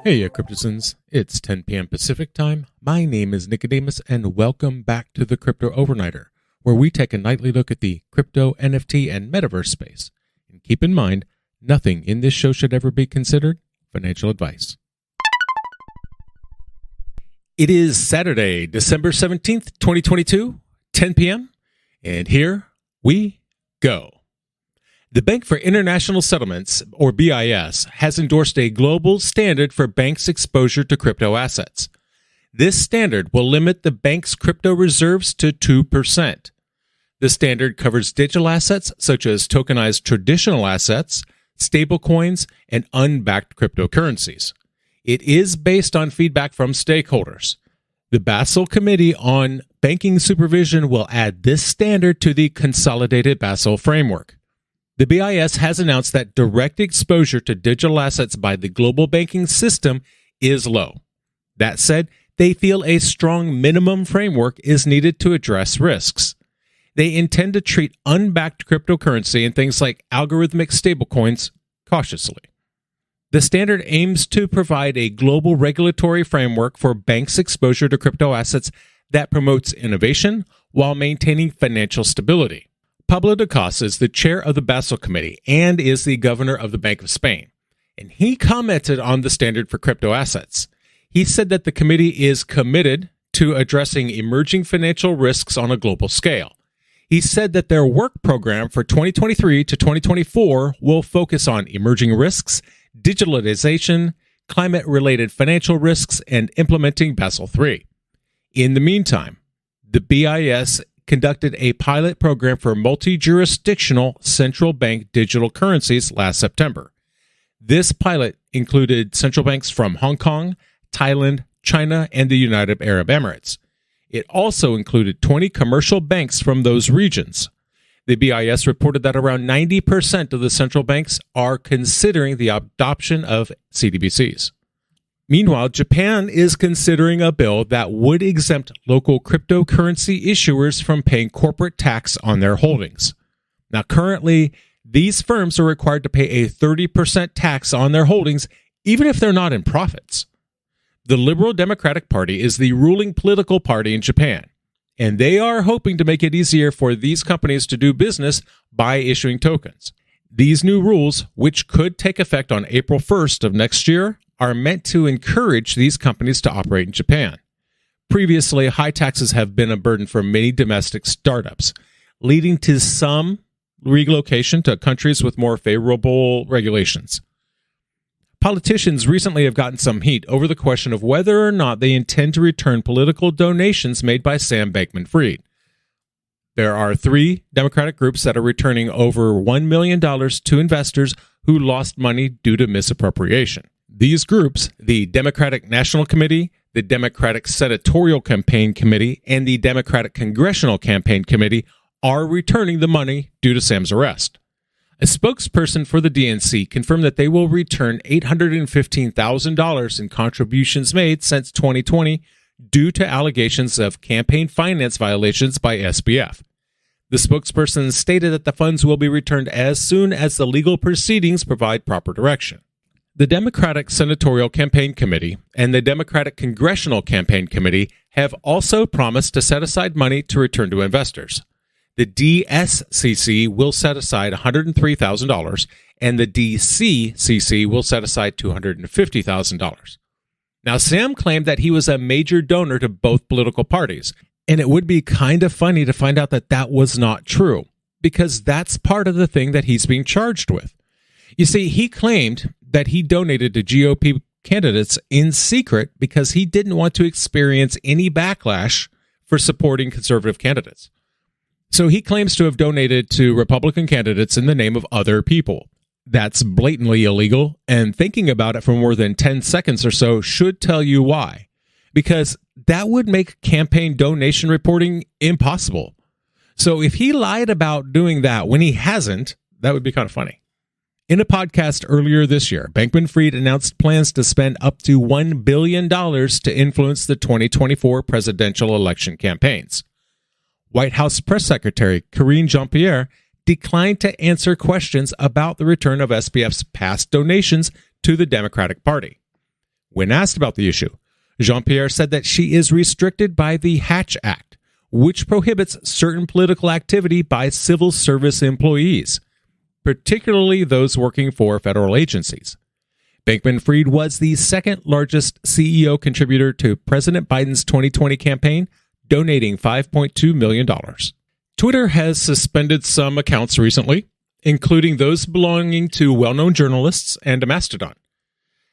Heya Cryptozens, it's 10 p.m. Pacific time. My name is Nikodemus, and welcome back to the Crypto Overnighter, where we take a nightly look at the crypto, NFT, and metaverse space. And keep in mind, nothing in this show should ever be considered financial advice. It is Saturday, December 17th, 2022, 10 p.m., and here we go. The Bank for International Settlements, or BIS, has endorsed a global standard for banks' exposure to crypto assets. This standard will limit the bank's crypto reserves to 2%. The standard covers digital assets such as tokenized traditional assets, stablecoins, and unbacked cryptocurrencies. It is based on feedback from stakeholders. The Basel Committee on Banking Supervision will add this standard to the consolidated Basel framework. The BIS has announced that direct exposure to digital assets by the global banking system is low. That said, they feel a strong minimum framework is needed to address risks. They intend to treat unbacked cryptocurrency and things like algorithmic stablecoins cautiously. The standard aims to provide a global regulatory framework for banks' exposure to crypto assets that promotes innovation while maintaining financial stability. Pablo de Casa is the chair of the Basel Committee and is the governor of the Bank of Spain, and he commented on the standard for crypto assets. He said that the committee is committed to addressing emerging financial risks on a global scale. He said that their work program for 2023 to 2024 will focus on emerging risks, digitalization, climate-related financial risks, and implementing Basel III. In the meantime, the BIS conducted a pilot program for multi-jurisdictional central bank digital currencies last September. This pilot included central banks from Hong Kong, Thailand, China, and the United Arab Emirates. It also included 20 commercial banks from those regions. The BIS reported that around 90% of the central banks are considering the adoption of CBDCs. Meanwhile, Japan is considering a bill that would exempt local cryptocurrency issuers from paying corporate tax on their holdings. Now, currently, these firms are required to pay a 30% tax on their holdings, even if they're not in profits. The Liberal Democratic Party is the ruling political party in Japan, and they are hoping to make it easier for these companies to do business by issuing tokens. These new rules, which could take effect on April 1st of next year, are meant to encourage these companies to operate in Japan. Previously, high taxes have been a burden for many domestic startups, leading to some relocation to countries with more favorable regulations. Politicians recently have gotten some heat over the question of whether or not they intend to return political donations made by Sam Bankman-Fried. There are 3 Democratic groups that are returning over $1 million to investors who lost money due to misappropriation. These groups, the Democratic National Committee, the Democratic Senatorial Campaign Committee, and the Democratic Congressional Campaign Committee, are returning the money due to Sam's arrest. A spokesperson for the DNC confirmed that they will return $815,000 in contributions made since 2020 due to allegations of campaign finance violations by SBF. The spokesperson stated that the funds will be returned as soon as the legal proceedings provide proper direction. The Democratic Senatorial Campaign Committee and the Democratic Congressional Campaign Committee have also promised to set aside money to return to investors. The DSCC will set aside $103,000, and the DCCC will set aside $250,000. Now, Sam claimed that he was a major donor to both political parties, and it would be kind of funny to find out that that was not true, because that's part of the thing that he's being charged with. You see, he claimed that he donated to GOP candidates in secret because he didn't want to experience any backlash for supporting conservative candidates. So he claims to have donated to Republican candidates in the name of other people. That's blatantly illegal, and thinking about it for more than 10 seconds or so should tell you why. Because that would make campaign donation reporting impossible. So if he lied about doing that when he hasn't, that would be kind of funny. In a podcast earlier this year, Bankman-Fried announced plans to spend up to $1 billion to influence the 2024 presidential election campaigns. White House Press Secretary Karine Jean-Pierre declined to answer questions about the return of SBF's past donations to the Democratic Party. When asked about the issue, Jean-Pierre said that she is restricted by the Hatch Act, which prohibits certain political activity by civil service employees, particularly those working for federal agencies. Bankman-Fried was the second largest CEO contributor to President Biden's 2020 campaign, donating $5.2 million. Twitter has suspended some accounts recently, including those belonging to well-known journalists and a Mastodon.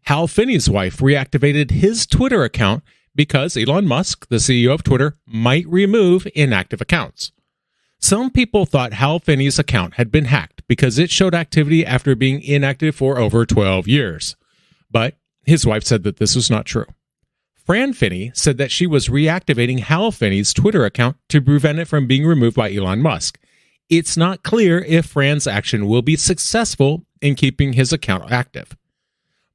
Hal Finney's wife reactivated his Twitter account because Elon Musk, the CEO of Twitter, might remove inactive accounts. Some people thought Hal Finney's account had been hacked because it showed activity after being inactive for over 12 years. But his wife said that this was not true. Fran Finney said that she was reactivating Hal Finney's Twitter account to prevent it from being removed by Elon Musk. It's not clear if Fran's action will be successful in keeping his account active.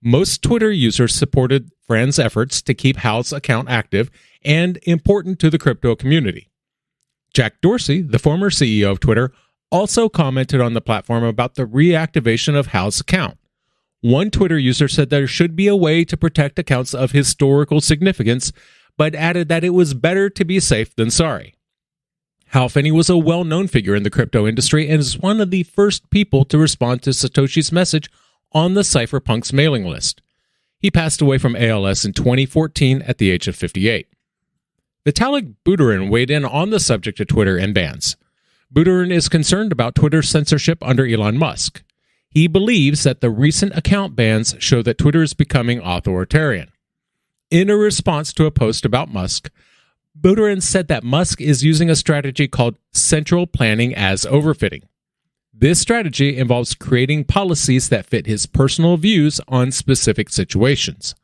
Most Twitter users supported Fran's efforts to keep Hal's account active and important to the crypto community. Jack Dorsey, the former CEO of Twitter, also commented on the platform about the reactivation of Hal's account. One Twitter user said there should be a way to protect accounts of historical significance, but added that it was better to be safe than sorry. Hal Finney was a well-known figure in the crypto industry and is one of the first people to respond to Satoshi's message on the cypherpunks mailing list. He passed away from ALS in 2014 at the age of 58. Vitalik Buterin weighed in on the subject of Twitter and bans. Buterin is concerned about Twitter's censorship under Elon Musk. He believes that the recent account bans show that Twitter is becoming authoritarian. In a response to a post about Musk, Buterin said that Musk is using a strategy called central planning as overfitting. This strategy involves creating policies that fit his personal views on specific situations.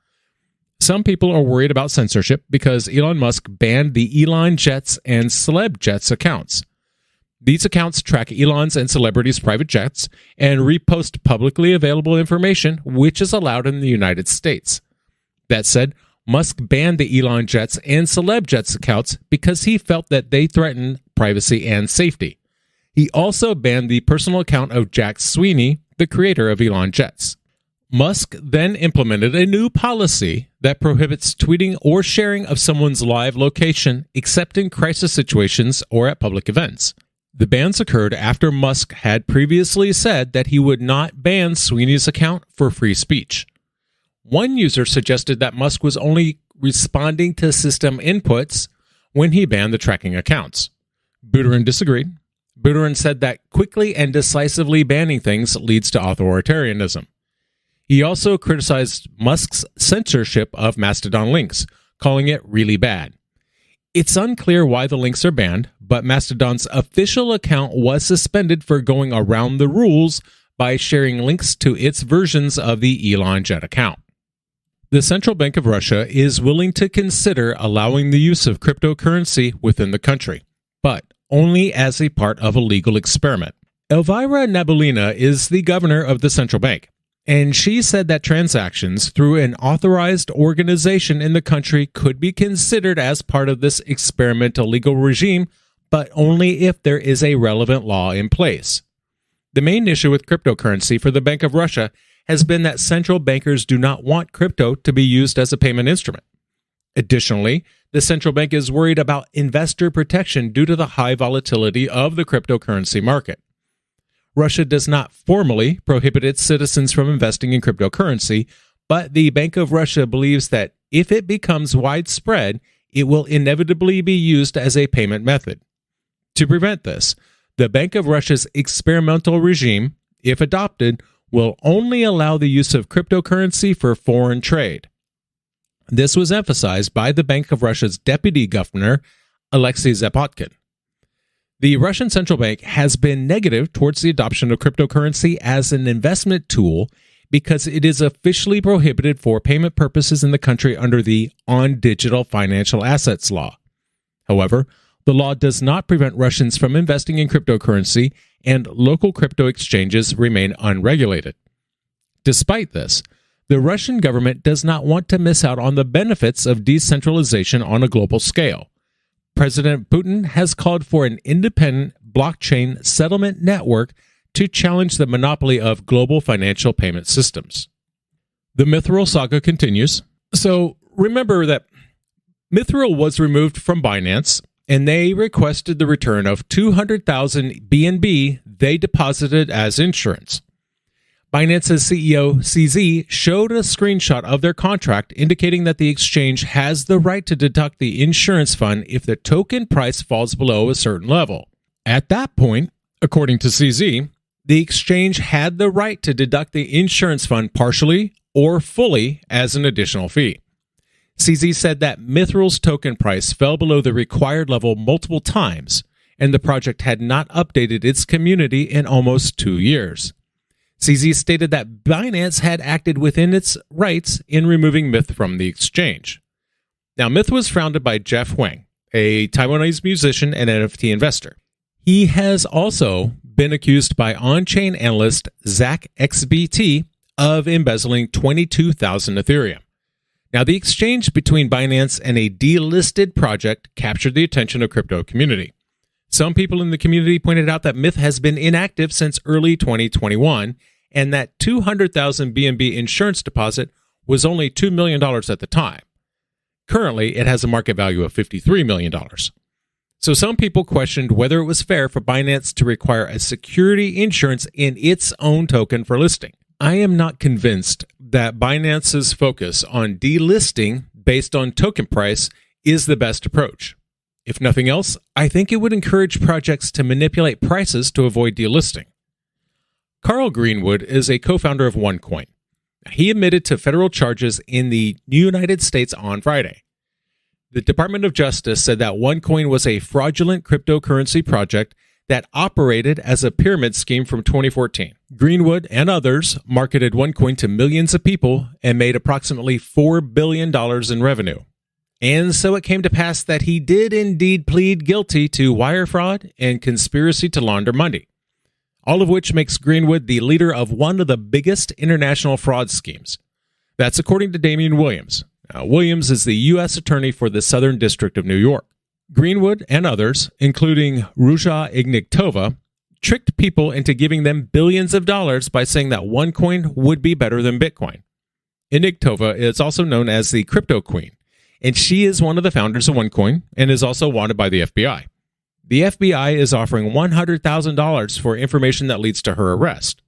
Some people are worried about censorship because Elon Musk banned the Elon Jets and Celeb Jets accounts. These accounts track Elon's and celebrities' private jets and repost publicly available information, which is allowed in the United States. That said, Musk banned the Elon Jets and Celeb Jets accounts because he felt that they threatened privacy and safety. He also banned the personal account of Jack Sweeney, the creator of Elon Jets. Musk then implemented a new policy that prohibits tweeting or sharing of someone's live location except in crisis situations or at public events. The bans occurred after Musk had previously said that he would not ban Sweeney's account for free speech. One user suggested that Musk was only responding to system inputs when he banned the tracking accounts. Buterin disagreed. Buterin said that quickly and decisively banning things leads to authoritarianism. He also criticized Musk's censorship of Mastodon links, calling it really bad. It's unclear why the links are banned, but Mastodon's official account was suspended for going around the rules by sharing links to its versions of the Elon Jet account. The Central Bank of Russia is willing to consider allowing the use of cryptocurrency within the country, but only as a part of a legal experiment. Elvira Nabiulina is the governor of the central bank, and she said that transactions through an authorized organization in the country could be considered as part of this experimental legal regime, but only if there is a relevant law in place. The main issue with cryptocurrency for the Bank of Russia has been that central bankers do not want crypto to be used as a payment instrument. Additionally, the central bank is worried about investor protection due to the high volatility of the cryptocurrency market. Russia does not formally prohibit its citizens from investing in cryptocurrency, but the Bank of Russia believes that if it becomes widespread, it will inevitably be used as a payment method. To prevent this, the Bank of Russia's experimental regime, if adopted, will only allow the use of cryptocurrency for foreign trade. This was emphasized by the Bank of Russia's deputy governor, Alexei Zapotkin. The Russian central bank has been negative towards the adoption of cryptocurrency as an investment tool because it is officially prohibited for payment purposes in the country under the On Digital Financial Assets Law. However, the law does not prevent Russians from investing in cryptocurrency, and local crypto exchanges remain unregulated. Despite this, the Russian government does not want to miss out on the benefits of decentralization on a global scale. President Putin has called for an independent blockchain settlement network to challenge the monopoly of global financial payment systems. The Mithril Saga continues. So remember that Mithril was removed from Binance, and they requested the return of 200,000 BNB they deposited as insurance. Binance's CEO, CZ, showed a screenshot of their contract indicating that the exchange has the right to deduct the insurance fund if the token price falls below a certain level. At that point, according to CZ, the exchange had the right to deduct the insurance fund partially or fully as an additional fee. CZ said that Mithril's token price fell below the required level multiple times, and the project had not updated its community in almost 2 years. CZ stated that Binance had acted within its rights in removing Myth from the exchange. Now, Myth was founded by Jeff Huang, a Taiwanese musician and NFT investor. He has also been accused by on-chain analyst Zach XBT of embezzling 22,000 Ethereum. Now, the exchange between Binance and a delisted project captured the attention of crypto community. Some people in the community pointed out that Myth has been inactive since early 2021, and that 200,000 BNB insurance deposit was only $2 million at the time. Currently, it has a market value of $53 million. So some people questioned whether it was fair for Binance to require a security insurance in its own token for listing. I am not convinced that Binance's focus on delisting based on token price is the best approach. If nothing else, I think it would encourage projects to manipulate prices to avoid delisting. Carl Greenwood is a co-founder of OneCoin. He admitted to federal charges in the United States on Friday. The Department of Justice said that OneCoin was a fraudulent cryptocurrency project that operated as a pyramid scheme from 2014. Greenwood and others marketed OneCoin to millions of people and made approximately $4 billion in revenue. And so it came to pass that he did indeed plead guilty to wire fraud and conspiracy to launder money, all of which makes Greenwood the leader of one of the biggest international fraud schemes. That's according to Damian Williams. Williams is the U.S. Attorney for the Southern District of New York. Greenwood and others, including Ruja Ignatova, tricked people into giving them billions of dollars by saying that OneCoin would be better than Bitcoin. Ignatova is also known as the Crypto Queen, and she is one of the founders of OneCoin and is also wanted by the FBI. The FBI is offering $100,000 for information that leads to her arrest.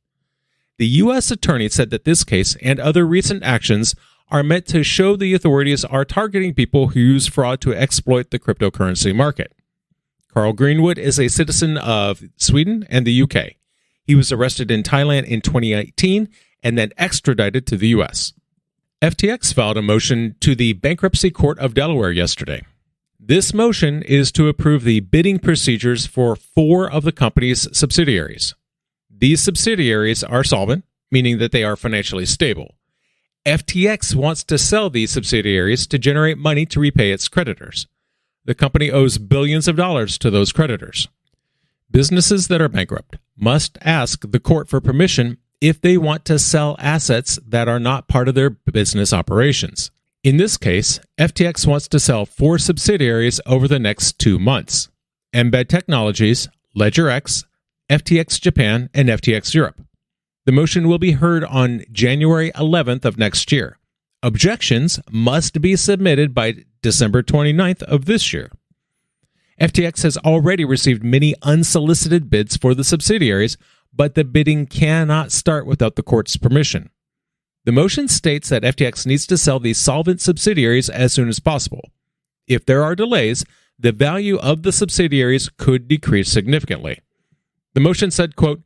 The U.S. Attorney said that this case and other recent actions are meant to show the authorities are targeting people who use fraud to exploit the cryptocurrency market. Carl Greenwood is a citizen of Sweden and the UK. He was arrested in Thailand in 2018 and then extradited to the U.S. FTX filed a motion to the Bankruptcy Court of Delaware yesterday. This motion is to approve the bidding procedures for 4 of the company's subsidiaries. These subsidiaries are solvent, meaning that they are financially stable. FTX wants to sell these subsidiaries to generate money to repay its creditors. The company owes billions of dollars to those creditors. Businesses that are bankrupt must ask the court for permission if they want to sell assets that are not part of their business operations. In this case, FTX wants to sell 4 subsidiaries over the next 2 months: Embed Technologies, LedgerX, FTX Japan, and FTX Europe. The motion will be heard on January 11th of next year. Objections must be submitted by December 29th of this year. FTX has already received many unsolicited bids for the subsidiaries, but the bidding cannot start without the court's permission. The motion states that FTX needs to sell these solvent subsidiaries as soon as possible. If there are delays, the value of the subsidiaries could decrease significantly. The motion said, quote,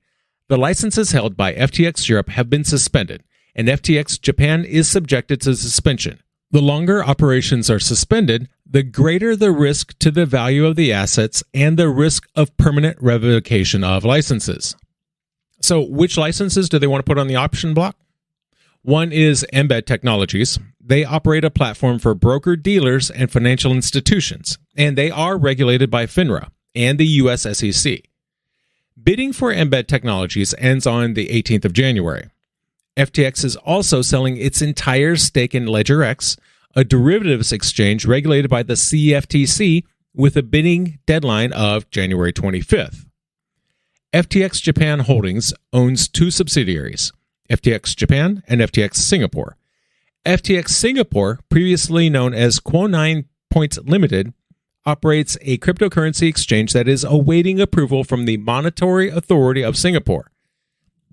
"The licenses held by FTX Europe have been suspended, and FTX Japan is subjected to suspension. The longer operations are suspended, the greater the risk to the value of the assets and the risk of permanent revocation of licenses." So which licenses do they want to put on the option block? One is Embed Technologies. They operate a platform for broker-dealers and financial institutions, and they are regulated by FINRA and the U.S. SEC. Bidding for Embed Technologies ends on the 18th of January. FTX is also selling its entire stake in LedgerX, a derivatives exchange regulated by the CFTC, with a bidding deadline of January 25th. FTX Japan Holdings owns 2 subsidiaries, FTX Japan and FTX Singapore. FTX Singapore, previously known as Quo9 Points Limited, operates a cryptocurrency exchange that is awaiting approval from the Monetary Authority of Singapore.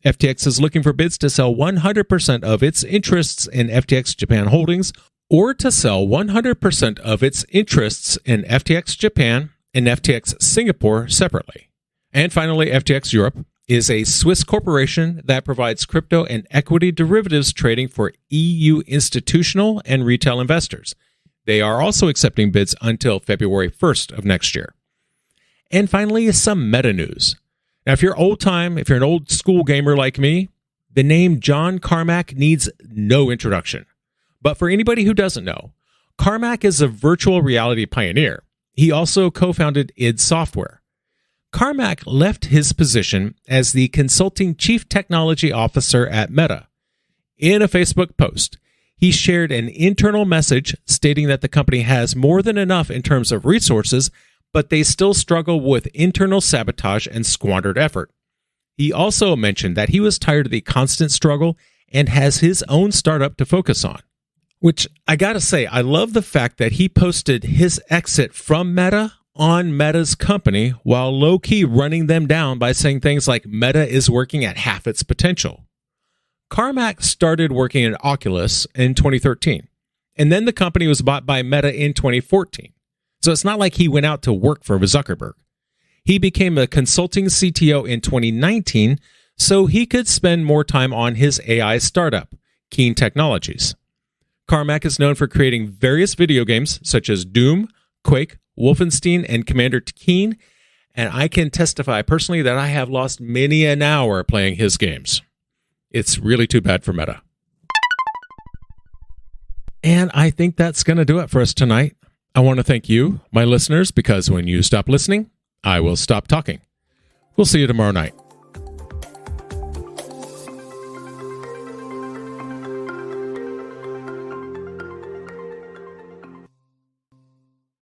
FTX is looking for bids to sell 100% of its interests in FTX Japan Holdings or to sell 100% of its interests in FTX Japan and FTX Singapore separately. And finally, FTX Europe is a Swiss corporation that provides crypto and equity derivatives trading for EU institutional and retail investors. They are also accepting bids until February 1st of next year. And finally, some meta news. Now, if you're an old school gamer like me, the name John Carmack needs no introduction. But for anybody who doesn't know, Carmack is a virtual reality pioneer. He also co-founded id Software. Carmack left his position as the consulting chief technology officer at Meta. In a Facebook post, he shared an internal message stating that the company has more than enough in terms of resources, but they still struggle with internal sabotage and squandered effort. He also mentioned that he was tired of the constant struggle and has his own startup to focus on. Which, I gotta say, I love the fact that he posted his exit from Meta on Meta's company while low-key running them down by saying things like Meta is working at half its potential. Carmack started working at Oculus in 2013, and then the company was bought by Meta in 2014. So it's not like he went out to work for Zuckerberg. He became a consulting CTO in 2019 so he could spend more time on his AI startup, Keen Technologies. Carmack is known for creating various video games such as Doom, Quake, Wolfenstein, and Commander Keen, and I can testify personally that I have lost many an hour playing his games. It's really too bad for Meta. And I think that's going to do it for us tonight. I want to thank you, my listeners, because when you stop listening, I will stop talking. We'll see you tomorrow night.